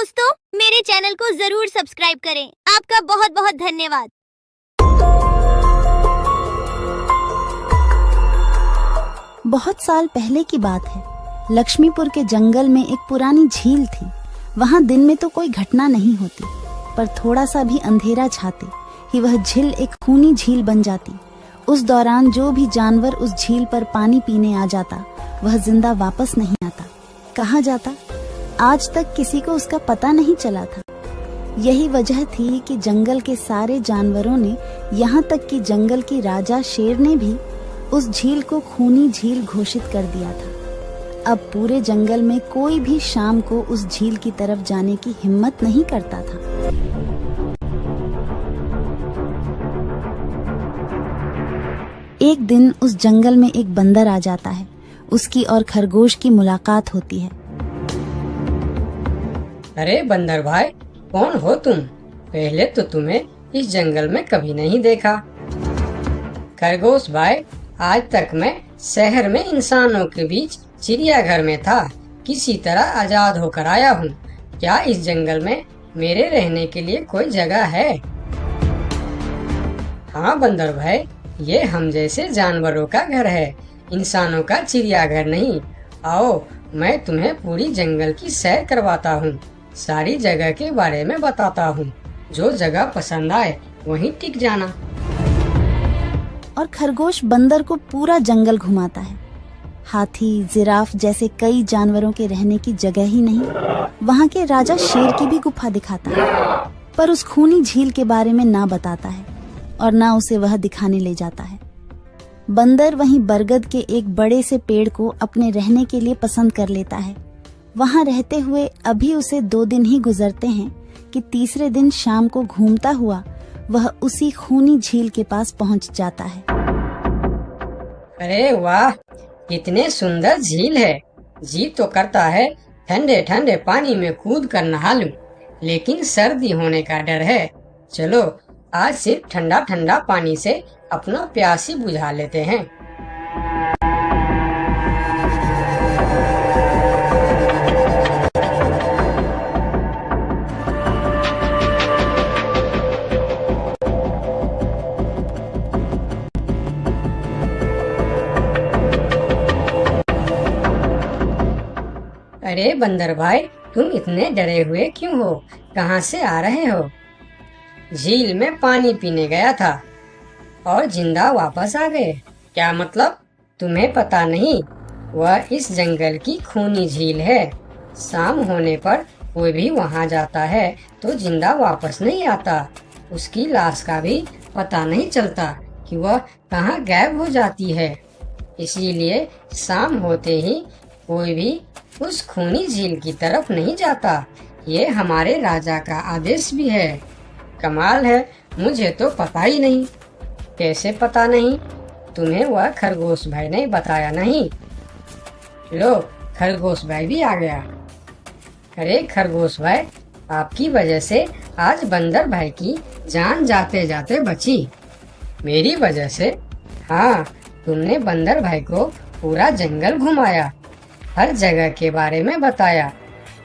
दोस्तों, मेरे चैनल को जरूर सब्सक्राइब करें। आपका बहुत बहुत धन्यवाद। बहुत साल पहले की बात है। लक्ष्मीपुर के जंगल में एक पुरानी झील थी। वहाँ दिन में तो कोई घटना नहीं होती, पर थोड़ा सा भी अंधेरा छाते ही वह झील एक खूनी झील बन जाती। उस दौरान जो भी जानवर उस झील पर पानी पीने आ जाता, वह जिंदा वापस नहीं आता। कहाँ जाता, आज तक किसी को उसका पता नहीं चला था। यही वजह थी कि जंगल के सारे जानवरों ने, यहाँ तक कि जंगल की राजा शेर ने भी उस झील को खूनी झील घोषित कर दिया था। अब पूरे जंगल में कोई भी शाम को उस झील की तरफ जाने की हिम्मत नहीं करता था। एक दिन उस जंगल में एक बंदर आ जाता है। उसकी और खरगोश की मुलाकात होती है। अरे बंदर भाई, कौन हो तुम? पहले तो तुम्हें इस जंगल में कभी नहीं देखा। खरगोश भाई, आज तक मैं शहर में इंसानों के बीच चिड़ियाघर में था। किसी तरह आजाद होकर आया हूँ। क्या इस जंगल में मेरे रहने के लिए कोई जगह है? हाँ बंदर भाई, ये हम जैसे जानवरों का घर है, इंसानों का चिड़ियाघर नहीं। आओ, मैं तुम्हें पूरी जंगल की सैर करवाता हूँ, सारी जगह के बारे में बताता हूँ। जो जगह पसंद आए वहीं टिक जाना। और खरगोश बंदर को पूरा जंगल घुमाता है। हाथी, जिराफ जैसे कई जानवरों के रहने की जगह ही नहीं, वहाँ के राजा शेर की भी गुफा दिखाता है, पर उस खूनी झील के बारे में ना बताता है और ना उसे वह दिखाने ले जाता है। बंदर वहीं बरगद के एक बड़े से पेड़ को अपने रहने के लिए पसंद कर लेता है। वहाँ रहते हुए अभी उसे 2 दिन ही गुजरते हैं कि तीसरे दिन शाम को घूमता हुआ वह उसी खूनी झील के पास पहुँच जाता है। अरे वाह, कितने सुंदर झील है। जी तो करता है ठंडे ठंडे पानी में कूद कर नहा लूं, लेकिन सर्दी होने का डर है। चलो, आज सिर्फ ठंडा ठंडा पानी से अपना प्यास ही बुझा लेते हैं। अरे बंदर भाई, तुम इतने डरे हुए क्यों हो? कहाँ से आ रहे हो? झील में पानी पीने गया था और जिंदा वापस आ गए। क्या मतलब? तुम्हें पता नहीं? वह इस जंगल की खूनी झील है। शाम होने पर कोई भी वहाँ जाता है तो जिंदा वापस नहीं आता। उसकी लाश का भी पता नहीं चलता कि वह कहाँ गायब हो जाती है। इसीलिए शाम होते ही कोई भी उस खूनी झील की तरफ नहीं जाता। ये हमारे राजा का आदेश भी है। कमाल है, मुझे तो पता ही नहीं। कैसे पता नहीं? तुम्हें वह खरगोश भाई ने बताया नहीं? लो, खरगोश भाई भी आ गया। अरे खरगोश भाई, आपकी वजह से आज बंदर भाई की जान जाते जाते बची। मेरी वजह से? हाँ, तुमने बंदर भाई को पूरा जंगल घुमाया, हर जगह के बारे में बताया।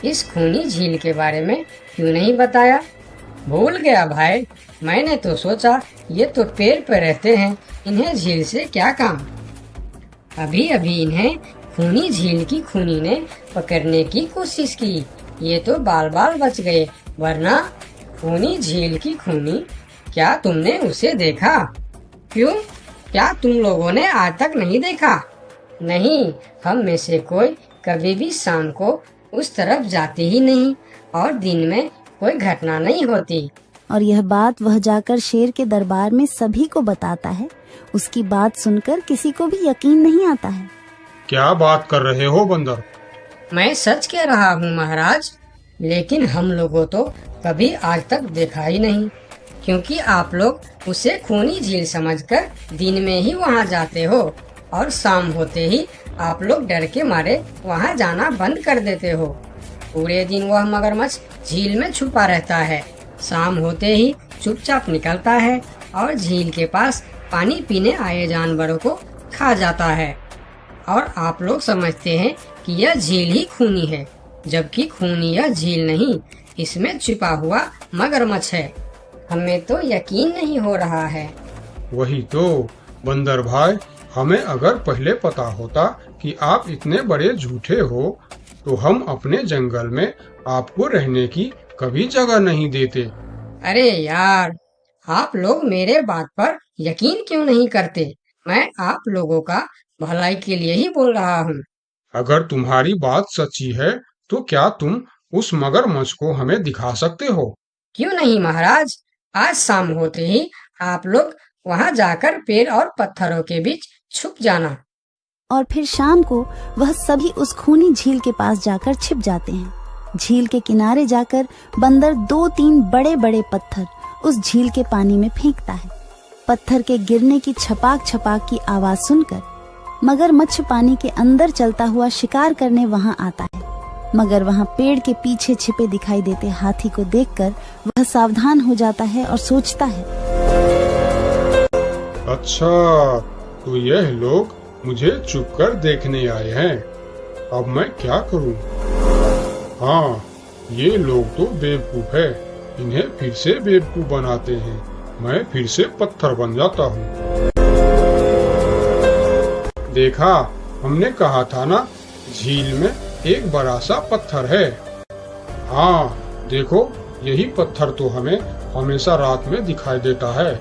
इस खूनी झील के बारे में क्यों नहीं बताया? भूल गया भाई, मैंने तो सोचा ये तो पेड़ पे रहते हैं, इन्हें झील से क्या काम। अभी अभी इन्हें खूनी झील की खूनी ने पकड़ने की कोशिश की, ये तो बाल बाल बच गए, वरना खूनी झील की खूनी, क्या तुमने उसे देखा? क्यों, क्या तुम लोगों ने आज तक नहीं देखा? नहीं, हम में से कोई कभी भी शाम को उस तरफ जाते ही नहीं और दिन में कोई घटना नहीं होती। और यह बात वह जाकर शेर के दरबार में सभी को बताता है। उसकी बात सुनकर किसी को भी यकीन नहीं आता है। क्या बात कर रहे हो बंदर? मैं सच कह रहा हूँ महाराज, लेकिन हम लोगों तो कभी आज तक देखा ही नहीं, क्योंकि आप लोग उसे खूनी झील समझकर दिन में ही वहाँ जाते हो और शाम होते ही आप लोग डर के मारे वहाँ जाना बंद कर देते हो। पूरे दिन वह मगरमच्छ झील में छुपा रहता है, शाम होते ही चुपचाप निकलता है और झील के पास पानी पीने आए जानवरों को खा जाता है। और आप लोग समझते हैं कि यह झील ही खूनी है, जबकि खूनी यह झील नहीं, इसमें छिपा हुआ मगरमच्छ है। हमें तो यकीन नहीं हो रहा है। वही तो बंदर भाई, हमें अगर पहले पता होता कि आप इतने बड़े झूठे हो तो हम अपने जंगल में आपको रहने की कभी जगह नहीं देते। अरे यार, आप लोग मेरे बात पर यकीन क्यों नहीं करते? मैं आप लोगों का भलाई के लिए ही बोल रहा हूँ। अगर तुम्हारी बात सच्ची है तो क्या तुम उस मगरमच्छ को हमें दिखा सकते हो? क्यों नहीं महाराज, आज शाम होते ही आप लोग वहाँ जाकर पेड़ और पत्थरों के बीच छुप जाना। और फिर शाम को वह सभी उस खूनी झील के पास जाकर छिप जाते हैं। झील के किनारे जाकर बंदर 2-3 बड़े बड़े पत्थर उस झील के पानी में फेंकता है। पत्थर के गिरने की छपाक छपाक की आवाज सुनकर मगरमच्छ पानी के अंदर चलता हुआ शिकार करने वहां आता है। मगर वहां पेड़ के पीछे छिपे दिखाई देते हाथी को देखकर वह सावधान हो जाता है और सोचता है, अच्छा, तो यह लोग मुझे छुपकर देखने आए हैं। अब मैं क्या करूं? हाँ, ये लोग तो बेवकूफ है। इन्हें फिर से बेवकूफ बनाते हैं। मैं फिर से पत्थर बन जाता हूँ। देखा, हमने कहा था ना, झील में एक बड़ा सा पत्थर है। हाँ, देखो, यही पत्थर तो हमें हमेशा रात में दिखाई देता है।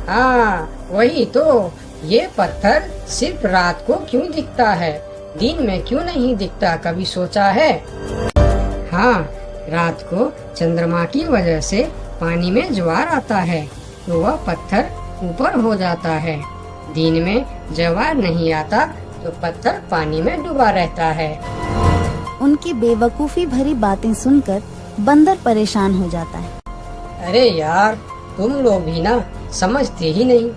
हाँ, वही तो। ये पत्थर सिर्फ रात को क्यों दिखता है, दिन में क्यों नहीं दिखता, कभी सोचा है? हाँ, रात को चंद्रमा की वजह से पानी में ज्वार आता है तो वह पत्थर ऊपर हो जाता है। दिन में ज्वार नहीं आता तो पत्थर पानी में डूबा रहता है। उनकी बेवकूफी भरी बातें सुनकर बंदर परेशान हो जाता है। अरे यार, तुम लोग भी ना समझते ही नहीं।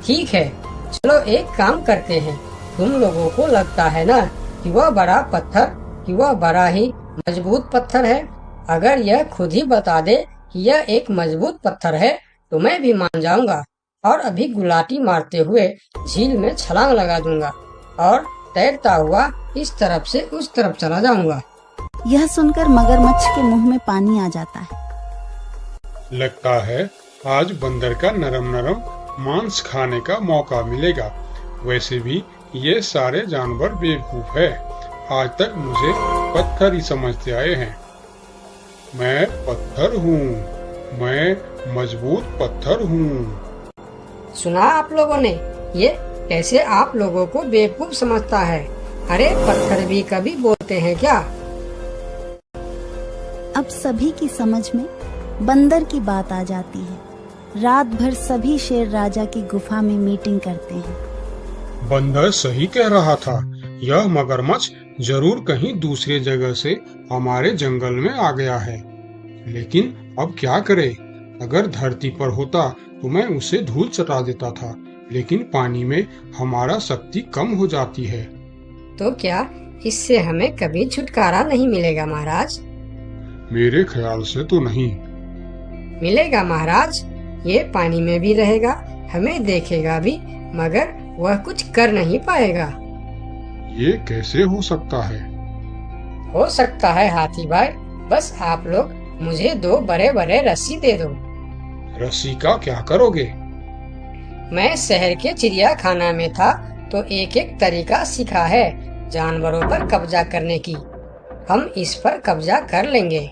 ठीक है, चलो एक काम करते हैं। तुम लोगों को लगता है ना कि वह बड़ा पत्थर, कि वह बड़ा ही मजबूत पत्थर है। अगर यह खुद ही बता दे कि यह एक मजबूत पत्थर है तो मैं भी मान जाऊंगा और अभी गुलाटी मारते हुए झील में छलांग लगा दूंगा और तैरता हुआ इस तरफ से उस तरफ चला जाऊंगा। यह सुनकर मगरमच्छ के मुंह में पानी आ जाता है। लगता है आज बंदर का नरम नरम मांस खाने का मौका मिलेगा। वैसे भी ये सारे जानवर बेवकूफ है। आज तक मुझे पत्थर ही समझते आए हैं। मैं पत्थर हूँ, मैं मजबूत पत्थर हूँ। सुना आप लोगों ने? ये कैसे आप लोगों को बेवकूफ समझता है? अरे पत्थर भी कभी बोलते हैं क्या? अब सभी की समझ में बंदर की बात आ जाती है। रात भर सभी शेर राजा की गुफा में मीटिंग करते हैं। बंदर सही कह रहा था। यह मगरमच्छ जरूर कहीं दूसरे जगह से हमारे जंगल में आ गया है। लेकिन अब क्या करे? अगर धरती पर होता तो मैं उसे धूल चटा देता था, लेकिन पानी में हमारा शक्ति कम हो जाती है। तो क्या इससे हमें कभी छुटकारा नहीं मिलेगा महाराज? मेरे ख्याल से तो नहीं। मिलेगा महाराज। ये पानी में भी रहेगा, हमें देखेगा भी, मगर वह कुछ कर नहीं पाएगा। ये कैसे हो सकता है? हो सकता है हाथी भाई। बस आप लोग मुझे 2 बड़े बड़े रस्सी दे दो। रस्सी का क्या करोगे? मैं शहर के चिड़ियाखाना में था तो एक एक तरीका सीखा है जानवरों पर कब्जा करने की। हम इस पर कब्जा कर लेंगे।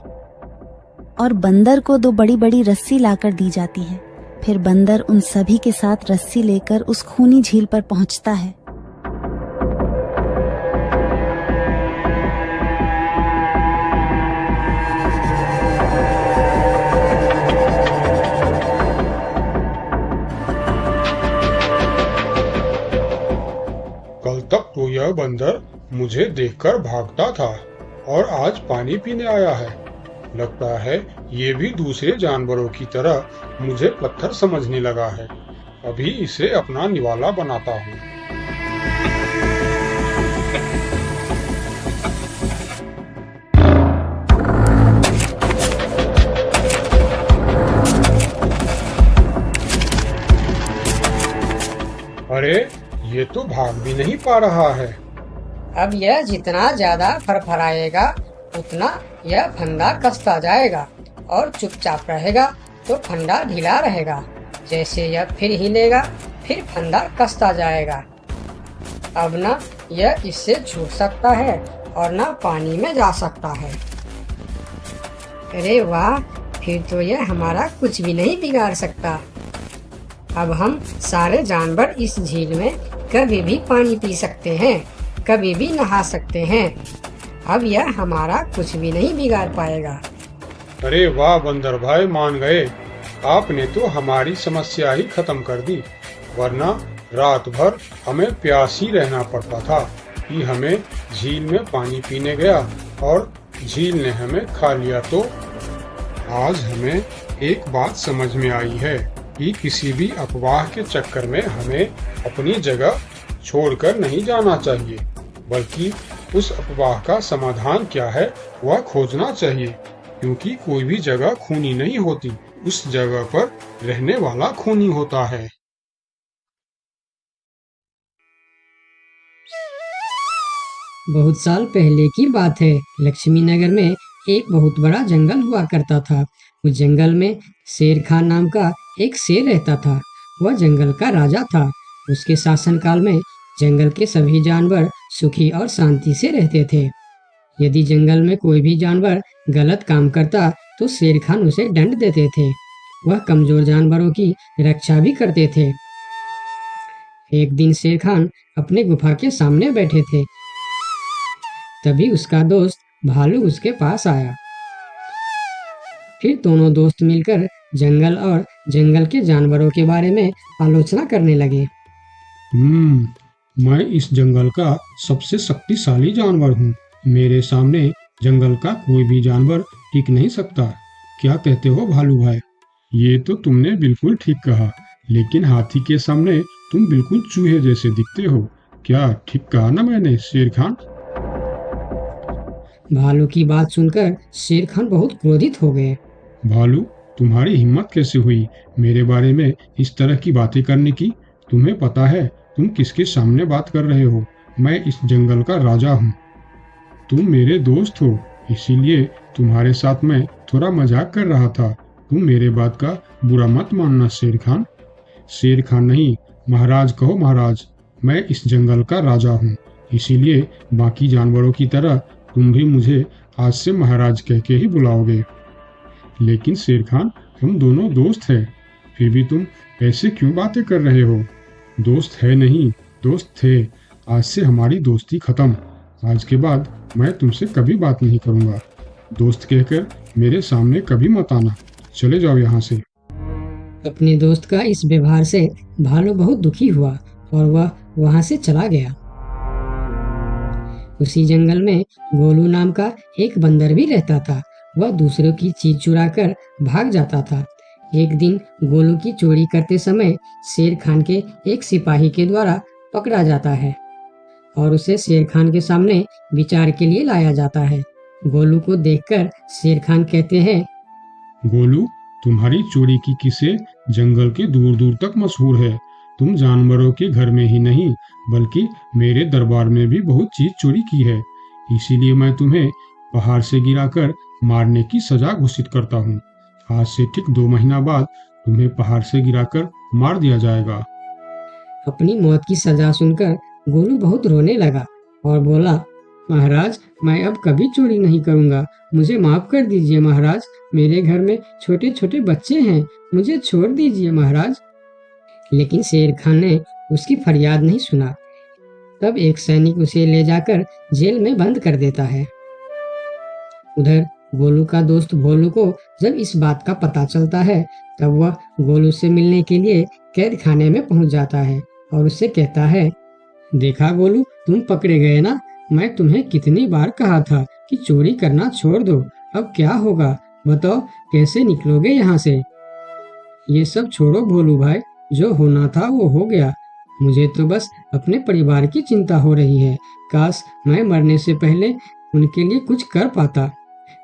और बंदर को 2 बड़ी बड़ी रस्सी लाकर दी जाती है। फिर बंदर उन सभी के साथ रस्सी लेकर उस खूनी झील पर पहुंचता है। कल तक तो यह बंदर मुझे देखकर भागता था और आज पानी पीने आया है। लगता है ये भी दूसरे जानवरों की तरह मुझे पत्थर समझने लगा है। अभी इसे अपना निवाला बनाता हूँ। अरे, ये तो भाग भी नहीं पा रहा है। अब यह जितना ज्यादा फरफराएगा उतना यह फंदा कसता जाएगा और चुपचाप रहेगा तो फंदा ढीला रहेगा। जैसे यह फिर हिलेगा फिर फंदा कसता जाएगा। अब ना यह इससे छूट सकता है और ना पानी में जा सकता है। अरे वाह, फिर तो यह हमारा कुछ भी नहीं बिगाड़ सकता। अब हम सारे जानवर इस झील में कभी भी पानी पी सकते हैं, कभी भी नहा सकते हैं। अब यह हमारा कुछ भी नहीं बिगाड़ पाएगा। अरे वाह बंदर भाई, मान गए। आपने तो हमारी समस्या ही खत्म कर दी, वरना रात भर हमें प्यास ही रहना पड़ता था कि हमें झील में पानी पीने गया और झील ने हमें खा लिया। तो आज हमें एक बात समझ में आई है कि किसी भी अफवाह के चक्कर में हमें अपनी जगह छोड़कर नहीं जाना चाहिए, बल्कि उस अफवाह का समाधान क्या है वह खोजना चाहिए, क्योंकि कोई भी जगह खूनी नहीं होती, उस जगह पर रहने वाला खूनी होता है। बहुत साल पहले की बात है। लक्ष्मी नगर में एक बहुत बड़ा जंगल हुआ करता था। उस जंगल में शेर खान नाम का एक शेर रहता था। वह जंगल का राजा था। उसके शासनकाल में जंगल के सभी जानवर सुखी और शांति से रहते थे। यदि जंगल में कोई भी जानवर गलत काम करता तो शेर खान उसे दंड देते थे। वह कमजोर जानवरों की रक्षा भी करते थे। एक दिन शेर खान अपने गुफा के सामने बैठे थे। तभी उसका दोस्त भालू उसके पास आया। फिर दोनों दोस्त मिलकर जंगल और जंगल के जानवरों के बारे में आलोचना करने लगे। मैं इस जंगल का सबसे शक्तिशाली जानवर हूँ। मेरे सामने जंगल का कोई भी जानवर टिक नहीं सकता। क्या कहते हो भालू भाई? ये तो तुमने बिल्कुल ठीक कहा, लेकिन हाथी के सामने तुम बिल्कुल चूहे जैसे दिखते हो। क्या ठीक कहा ना मैंने शेर खान? भालू की बात सुनकर शेर खान बहुत क्रोधित हो गए। भालू, तुम्हारी हिम्मत कैसे हुई मेरे बारे में इस तरह की बातें करने की? तुम्हें पता है तुम किसके सामने बात कर रहे हो? मैं इस जंगल का राजा हूँ। तुम मेरे दोस्त हो, इसीलिए तुम्हारे साथ मैं थोड़ा मजाक कर रहा था। तुम मेरे बात का बुरा मत मानना शेर खान। शेर खान नहीं, महाराज कहो महाराज। मैं इस जंगल का राजा हूँ, इसीलिए बाकी जानवरों की तरह तुम भी मुझे आज से महाराज कह के ही बुलाओगे। लेकिन शेर खान, हम दोनों दोस्त हैं, फिर भी तुम ऐसे क्यों बातें कर रहे हो? दोस्त है नहीं, दोस्त थे। आज से हमारी दोस्ती खत्म। आज के बाद मैं तुमसे कभी बात नहीं करूंगा। दोस्त कहकर मेरे सामने कभी मत आना। चले जाओ यहाँ से। अपने दोस्त का इस व्यवहार से भालू बहुत दुखी हुआ और वह वहां से चला गया। उसी जंगल में गोलू नाम का एक बंदर भी रहता था। वह दूसरों की चीज चुराकर भाग जाता था। एक दिन गोलू की चोरी करते समय शेर खान के एक सिपाही के द्वारा पकड़ा जाता है और उसे शेर खान के सामने विचार के लिए लाया जाता है। गोलू को देखकर शेर खान कहते हैं, गोलू, तुम्हारी चोरी की किस्से जंगल के दूर दूर तक मशहूर है। तुम जानवरों के घर में ही नहीं बल्कि मेरे दरबार में भी बहुत चीज चोरी की है। इसीलिए मैं तुम्हें पहाड़ से गिराकर मारने की सजा घोषित करता हूँ। आज से ठीक 2 महीना बाद तुम्हें पहाड़ से गिराकर मार दिया जाएगा। अपनी मौत की सजा सुनकर गोलू बहुत रोने लगा और बोला, महाराज, मैं अब कभी चोरी नहीं करूंगा। मुझे माफ कर दीजिए महाराज। मेरे घर में छोटे छोटे बच्चे हैं, मुझे छोड़ दीजिए महाराज। लेकिन शेर खान ने उसकी फरियाद नहीं सुना। तब एक सैनिक उसे ले जाकर जेल में बंद कर देता है। उधर गोलू का दोस्त भोलू को जब इस बात का पता चलता है तब वह गोलू से मिलने के लिए कैद खाने में पहुंच जाता है और उससे कहता है, देखा गोलू, तुम पकड़े गए ना। मैं तुम्हें कितनी बार कहा था कि चोरी करना छोड़ दो। अब क्या होगा बताओ, कैसे निकलोगे यहाँ से? ये सब छोड़ो भोलू भाई, जो होना था वो हो गया। मुझे तो बस अपने परिवार की चिंता हो रही है। काश मैं मरने से पहले उनके लिए कुछ कर पाता।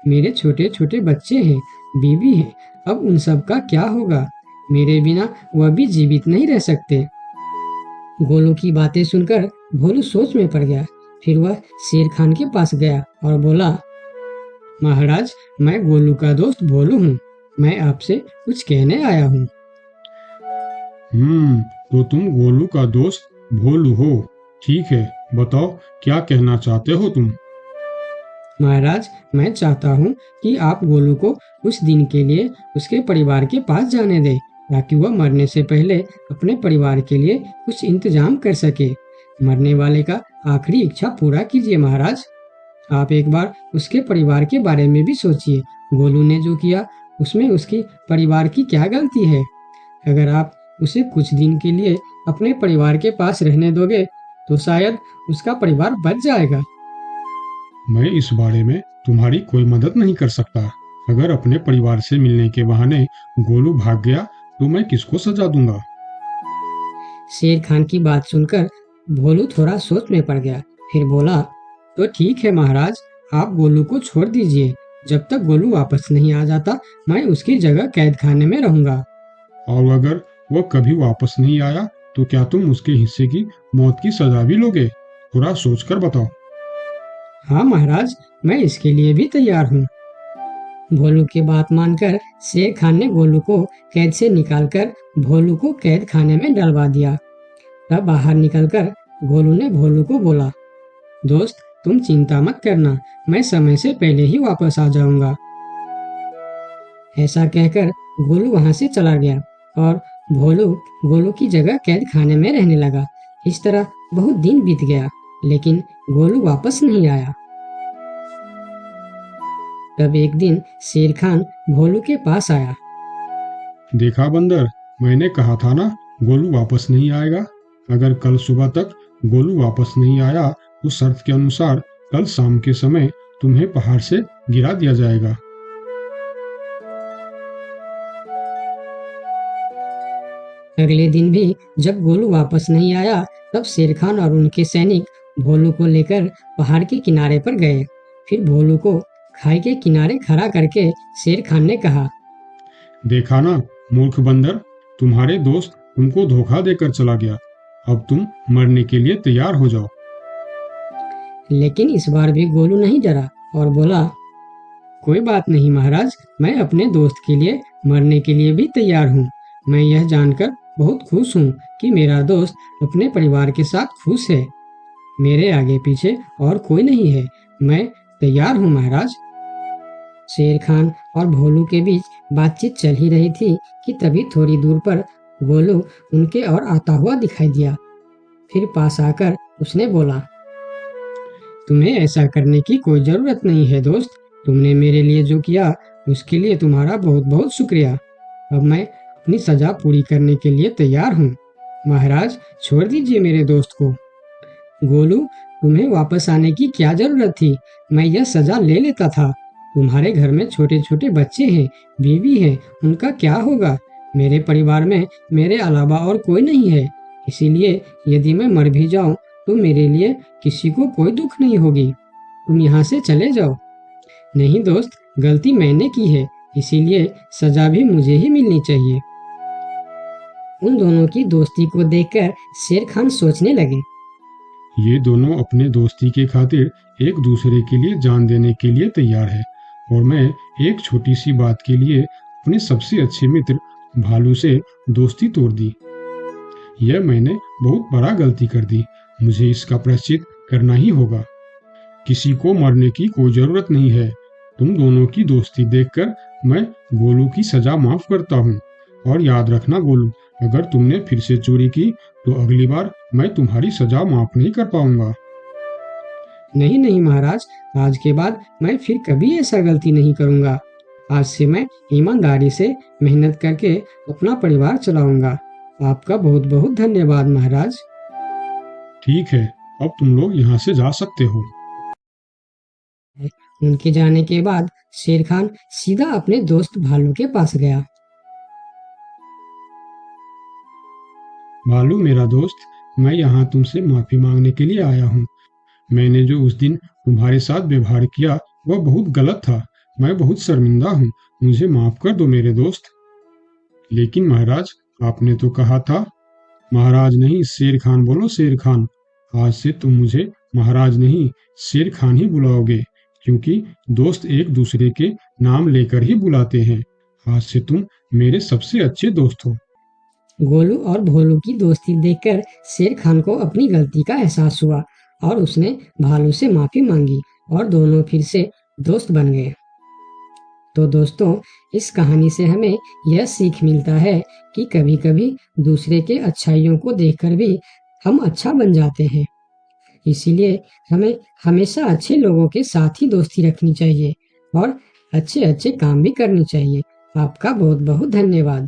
मेरे छोटे छोटे बच्चे हैं, बीवी है, अब उन सब का क्या होगा? मेरे बिना वह भी जीवित नहीं रह सकते। गोलू की बातें सुनकर भोलू सोच में पड़ गया। फिर वह शेर खान के पास गया और बोला, महाराज, मैं गोलू का दोस्त भोलू हूँ। मैं आपसे कुछ कहने आया हूँ। तो तुम गोलू का दोस्त भोलू हो। ठीक है, बताओ क्या कहना चाहते हो तुम। महाराज, मैं चाहता हूँ कि आप गोलू को कुछ दिन के लिए उसके परिवार के पास जाने दें, ताकि वह मरने से पहले अपने परिवार के लिए कुछ इंतजाम कर सके। मरने वाले का आखिरी इच्छा पूरा कीजिए महाराज। आप एक बार उसके परिवार के बारे में भी सोचिए। गोलू ने जो किया उसमें उसकी परिवार की क्या गलती है? अगर आप उसे कुछ दिन के लिए अपने परिवार के पास रहने दोगे तो शायद उसका परिवार बच जाएगा। मैं इस बारे में तुम्हारी कोई मदद नहीं कर सकता। अगर अपने परिवार से मिलने के बहाने गोलू भाग गया तो मैं किसको सजा दूंगा? शेर खान की बात सुनकर भोलू थोड़ा सोच में पड़ गया। फिर बोला, तो ठीक है महाराज, आप गोलू को छोड़ दीजिए। जब तक गोलू वापस नहीं आ जाता मैं उसकी जगह कैद खाने में रहूंगा। और अगर वह कभी वापस नहीं आया तो क्या तुम उसके हिस्से की मौत की सजा भी लोगे? थोड़ा सोचकर बताओ। हाँ महाराज, मैं इसके लिए भी तैयार हूँ। भोलू की बात मानकर शेर खान ने गोलू को कैद से निकालकर भोलू को कैद खाने में डलवा दिया। तब बाहर निकलकर गोलू ने भोलू को बोला, दोस्त तुम चिंता मत करना, मैं समय से पहले ही वापस आ जाऊंगा। ऐसा कहकर गोलू वहां से चला गया और भोलू गोलू की जगह कैद खाने में रहने लगा। इस तरह बहुत दिन बीत गया, लेकिन गोलू वापस नहीं आया। तब एक दिन शेर खान भोलू के पास आया। देखा बंदर, मैंने कहा था ना गोलू वापस नहीं आएगा। अगर कल सुबह तक गोलू वापस नहीं आया तो शर्त के अनुसार कल शाम के समय तुम्हें पहाड़ से गिरा दिया जाएगा। अगले दिन भी जब गोलू वापस नहीं आया तब शेर खान और उनके सैनिक भोलू को लेकर पहाड़ के किनारे पर गए। फिर भोलू को खाई के किनारे खड़ा करके शेर खान ने कहा, देखा ना मूर्ख बंदर, तुम्हारे दोस्त तुमको धोखा देकर चला गया। अब तुम मरने के लिए तैयार हो जाओ। लेकिन इस बार भी गोलू नहीं डरा और बोला, कोई बात नहीं महाराज, मैं अपने दोस्त के लिए मरने के लिए भी तैयार हूँ। मैं यह जानकर बहुत खुश हूँ कि मेरा दोस्त अपने परिवार के साथ खुश है। मेरे आगे पीछे और कोई नहीं है, मैं तैयार हूँ महाराज। शेर खान और भोलू के बीच बातचीत चल ही रही थी कि तभी थोड़ी दूर पर गोलू उनके और आता हुआ दिखाई दिया। फिर पास आकर उसने बोला, तुम्हें ऐसा करने की कोई जरूरत नहीं है दोस्त। तुमने मेरे लिए जो किया उसके लिए तुम्हारा बहुत बहुत शुक्रिया। अब मैं अपनी सजा पूरी करने के लिए तैयार हूँ। महाराज छोड़ दीजिए मेरे दोस्त को। गोलू, तुम्हें वापस आने की क्या जरूरत थी? मैं यह सजा ले लेता था। तुम्हारे घर में छोटे छोटे बच्चे हैं, बीवी है, उनका क्या होगा? मेरे परिवार में मेरे अलावा और कोई नहीं है, इसीलिए यदि मैं मर भी जाऊं तो मेरे लिए किसी को कोई दुख नहीं होगी। तुम यहाँ से चले जाओ। नहीं दोस्त, गलती मैंने की है, इसीलिए सजा भी मुझे ही मिलनी चाहिए। उन दोनों की दोस्ती को देखकर शेर खान सोचने लगे, ये दोनों अपने दोस्ती के खातिर एक दूसरे के लिए जान देने के लिए तैयार है, और मैं एक छोटी सी बात के लिए अपने सबसे अच्छे मित्र भालू से दोस्ती तोड़ दी। यह मैंने बहुत बड़ा गलती कर दी। मुझे इसका प्रायश्चित करना ही होगा। किसी को मरने की कोई जरूरत नहीं है। तुम दोनों की दोस्ती देखकर मैं गोलू की सजा माफ करता हूँ। और याद रखना गोलू, अगर तुमने फिर से चोरी की तो अगली बार मैं तुम्हारी सजा माफ नहीं कर पाऊंगा। नहीं नहीं महाराज, आज के बाद मैं फिर कभी ऐसा गलती नहीं करूंगा। आज से मैं ईमानदारी से मेहनत करके अपना परिवार चलाऊंगा। आपका बहुत बहुत धन्यवाद महाराज। ठीक है, अब तुम लोग यहाँ से जा सकते हो। उनके जाने के बाद शेर खान सीधा अपने दोस्त भालू के पास गया। भालू मेरा दोस्त, मैं यहाँ तुमसे माफी मांगने के लिए आया हूँ। मैंने जो उस दिन तुम्हारे साथ व्यवहार किया वह बहुत गलत था। मैं बहुत शर्मिंदा हूँ, मुझे माफ कर दो मेरे दोस्त। लेकिन महाराज, आपने तो कहा था। महाराज नहीं, शेर खान बोलो, शेर खान। आज से तुम मुझे महाराज नहीं शेर खान ही बुलाओगे, क्योंकि दोस्त एक दूसरे के नाम लेकर ही बुलाते हैं। आज से तुम मेरे सबसे अच्छे दोस्त हो। गोलू और भोलू की दोस्ती देखकर शेर खान को अपनी गलती का एहसास हुआ और उसने भालू से माफी मांगी और दोनों फिर से दोस्त बन गए। तो दोस्तों, इस कहानी से हमें यह सीख मिलता है कि कभी-कभी दूसरे के अच्छाइयों को देखकर भी हम अच्छा बन जाते हैं। इसीलिए हमें हमेशा अच्छे लोगों के साथ ही दोस्ती रखनी चाहिए और अच्छे-अच्छे काम भी करनी चाहिए। आपका बहुत-बहुत धन्यवाद।